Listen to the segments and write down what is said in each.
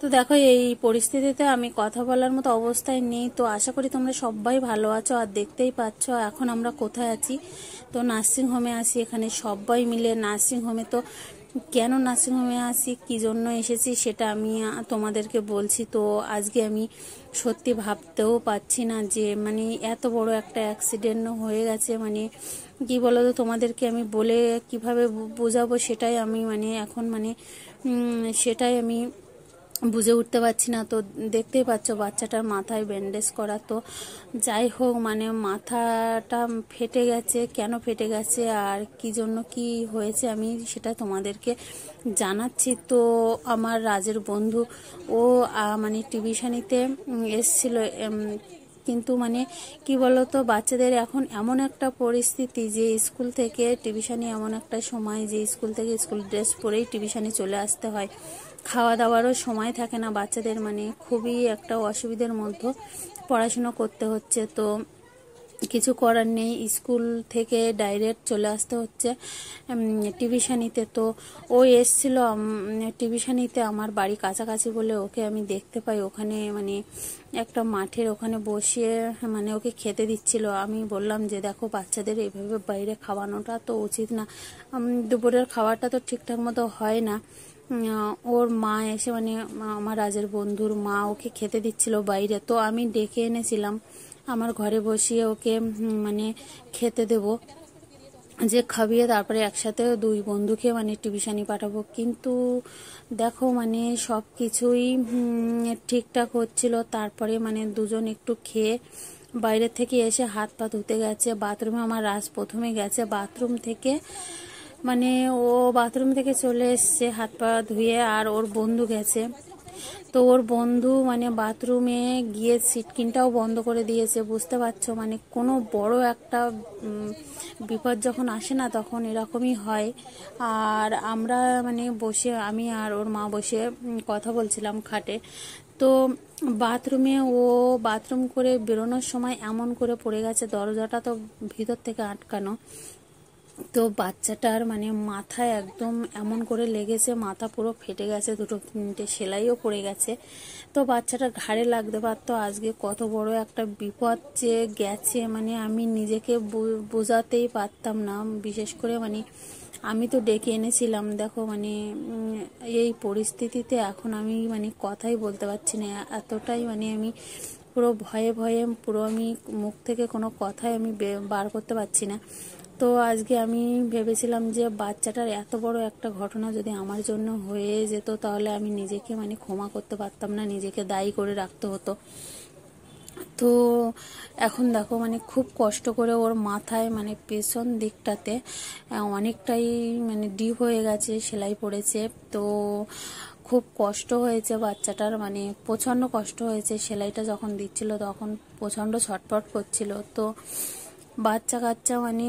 তো দেখো এই পরিস্থিতিতে আমি কথা বলার মতো অবস্থায় নেই। তো আশা করি তোমরা সবাই ভালো আছো। আর দেখতেই পাচ্ছ এখন আমরা কোথায় আছি, তো নার্সিং হোমে আছি। এখানে সবাই মিলে নার্সিং হোমে। তো কেন নার্সিং হোমে আসি, কি জন্য এসেছি সেটা আমি তোমাদেরকে বলছি। তো আজকে আমি সত্যি ভাবতেও পারছি না যে মানে এত বড় একটা অ্যাক্সিডেন্ট হয়ে গেছে। মানে কি বলো তো, তোমাদেরকে আমি বলে কিভাবে বোঝাবো সেটাই আমি মানে এখন মানে সেটাই আমি বুঝে উঠতে পারছি না। তো দেখতেই পাচ্ছ বাচ্চাটার মাথায় ব্যান্ডেজ করা। তো যাই হোক, মানে মাথাটা ফেটে গেছে, কেন ফেটে গেছে আর কি জন্য কি হয়েছে আমি সেটা তোমাদেরকে জানাচ্ছি। তো আমার রাজের বন্ধু ও মানে টিউশনিতে এসছিল, কিন্তু মানে কি বলতো, বাচ্চাদের এখন এমন একটা পরিস্থিতি যে স্কুল থেকে টিউশনি এমন একটা সময় যে স্কুল থেকে স্কুল ড্রেস পরেই টিউশনি চলে আসতে হয়। খাওয়া দাওয়ারও সময় থাকে না বাচ্চাদের, মানে খুবই একটা অসুবিধার মধ্যে পড়াশুনো করতে হচ্ছে। তো কিছু করার নেই, স্কুল থেকে ডাইরেক্ট চলে আসতে হচ্ছে টিউশনিতে। তো ও এসছিল টিউশনিতে, আমার বাড়ি কাছাকাছি বলে ওকে আমি দেখতে পাই ওখানে, মানে একটা মাঠের ওখানে বসিয়ে মানে ওকে খেতে দিচ্ছিল। আমি বললাম যে দেখো বাচ্চাদের এইভাবে বাইরে খাওয়ানোটা তো উচিত না, দুপুরের খাবারটা তো ঠিকঠাক মতো হয় না। ওর মা এসে মানে আমার রাজের বন্ধুর মা ওকে খেতে দিচ্ছিল বাইরে। তো আমি ডেকে এনেছিলাম আমার ঘরে বসিয়ে ওকে মানে খেতে দেব, যে খাবিয়ে তারপরে একসাথে দুই বন্ধুকে মানে টিউশনি পাঠাবো। কিন্তু দেখো মানে সব কিছুই ঠিকঠাক হচ্ছিল, তারপরে মানে দুজন একটু খেয়ে বাইরে থেকে এসে হাত পা ধুতে গেছে বাথরুমে। আমার রাজ প্রথমে গেছে বাথরুম থেকে, মানে ও বাথরুম থেকে চলে এসছে হাত পা ধুয়ে, আর ওর বন্ধু গেছে। তো ওর বন্ধু মানে বাথরুমে গিয়ে সিটকিনটাও বন্ধ করে দিয়েছে। বুঝতে পারছো, মানে কোনো বড় একটা বিপদ যখন আসে না তখন এরকমই হয়। আর আমরা মানে বসে, আমি আর ওর মা বসে কথা বলছিলাম খাটে। তো বাথরুমে ও বাথরুম করে বেরোনোর সময় এমন করে পড়ে গেছে, দরজাটা তো ভিতর থেকে আটকানো। তো বাচ্চাটার মানে মাথায় একদম এমন করে লেগেছে, মাথা পুরো ফেটে গেছে, দুটো তিনটে সেলাইও পড়ে গেছে। তো বাচ্চাটা ঘাড়ে লাগতে পারতো। আজকে কত বড় একটা বিপদ যে গেছে, মানে আমি নিজেকে বোঝাতেই পারতাম না। বিশেষ করে মানে আমি তো ডেকে এনেছিলাম, দেখো মানে এই পরিস্থিতিতে এখন আমি মানে কথাই বলতে পারছি না, এতটাই মানে আমি পুরো ভয়ে ভয়ে পুরো আমি মুখ থেকে কোনো কথাই আমি বার করতে পারছি না। তো আজকে আমি ভেবেছিলাম যে বাচ্চাটার এত বড় একটা ঘটনা যদি আমার জন্য হয়ে যেত তাহলে আমি নিজেকে মানে ক্ষমা করতে পারতাম না, নিজেকে দায়ী করে রাখতে হতো। তো এখন দেখো মানে খুব কষ্ট করে ওর মাথায় মানে পেছন দিকটাতে অনেকটাই মানে ডিপ হয়ে গেছে, সেলাই পড়েছে। তো খুব কষ্ট হয়েছে বাচ্চাটার, মানে প্রচণ্ড কষ্ট হয়েছে। সেলাইটা যখন দিচ্ছিল তখন প্রচণ্ড ছটফট করছিল। তো বাচ্চা কাচ্চা মানে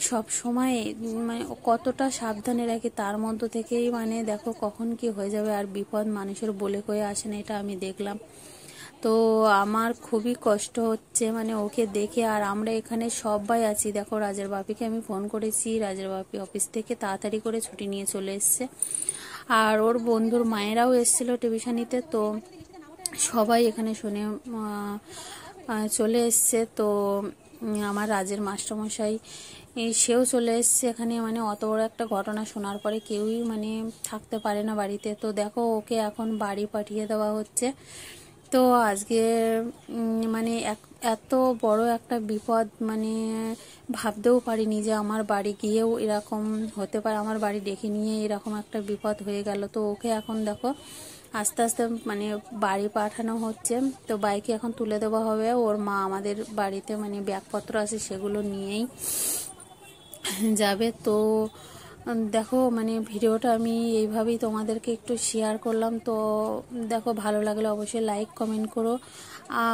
সব সময় মানে কতটা সাবধানে রাখি, তার মধ্য থেকেই মানে দেখো কখন কি হয়ে যাবে। আর বিপদ মানুষের বলে কয়ে আসে না, এটা আমি দেখলাম। তো আমার খুবই কষ্ট হচ্ছে মানে ওকে দেখে। আর আমরা এখানে সবাই আছি, দেখো রাজের বাপিকে আমি ফোন করেছি, রাজের বাপি অফিস থেকে তাড়াতাড়ি করে ছুটি নিয়ে চলে এসছে। আর ওর বন্ধুর মায়েরাও এসেছিল টিউশনিতে। তো সবাই এখানে শুনে চলে এসছে। তো আমার রাজের মাস্টারমশাই সেও চলে এসছে এখানে। মানে অত বড় একটা ঘটনা শোনার পরে কেউই মানে থাকতে পারে না বাড়িতে। তো দেখো ওকে এখন বাড়ি পাঠিয়ে দেওয়া হচ্ছে। তো আজকে মানে এত বড় একটা বিপদ মানে ভাবতেও পারিনি যে আমার বাড়ি গিয়েও এরকম হতে পারে, আমার বাড়ি ডেকে নিয়ে এরকম একটা বিপদ হয়ে গেল। তো ওকে এখন দেখো আস্তে আস্তে মানে বাড়ি পাঠানো হচ্ছে। তো বাইকে এখন তুলে দেওয়া হবে। ওর মা আমাদের বাড়িতে মানে ব্যাগপত্র আছে সেগুলো নিয়েই যাবে। তো দেখো মানে ভিডিওটা আমি এইভাবেই তোমাদেরকে একটু শেয়ার করলাম। তো দেখো ভালো লাগলে অবশ্যই লাইক কমেন্ট করো।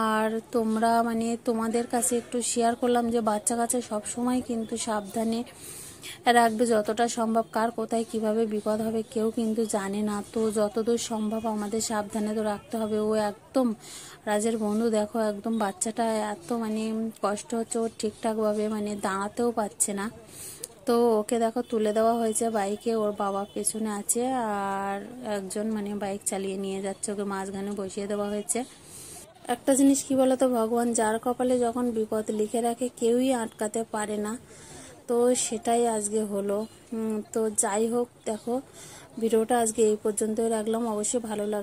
আর তোমরা মানে তোমাদের কাছে একটু শেয়ার করলাম যে বাচ্চা কাচ্চা সবসময় কিন্তু সাবধানে রাখবে যতটা সম্ভব। কার কোথায় কিভাবে বিপদ হবে কেউ কিন্তু জানে না। তো যতদূর সম্ভব আমাদের সাবধানে তো রাখতে হবে। ও একদম রাজের বন্ধু দেখো একদম বাচ্চাটা এত মানে কষ্ট হচ্ছে ওর, ঠিকঠাকভাবে মানে দাঁড়াতেও পারছে না। তো তো ওকে দেখো তুলে দেওয়া হয়েছে বাইকে, ওর বাবা পেছনে আছে আর একজন মানে বাইক চালিয়ে নিয়ে যাচ্ছে, ওকে মাঝখানে বসিয়ে দেওয়া হয়েছে। একটা জিনিস কি বলতো, ভগবান যার কপালে যখন বিপদ লিখে রাখে কেউই আটকাতে পারে না। তো সেটাই আজকে হলো। তো যাই হোক, দেখো ভিডিওটা আজকে এই পর্যন্তই রাখলাম। অবশ্যই ভালো লাগবে।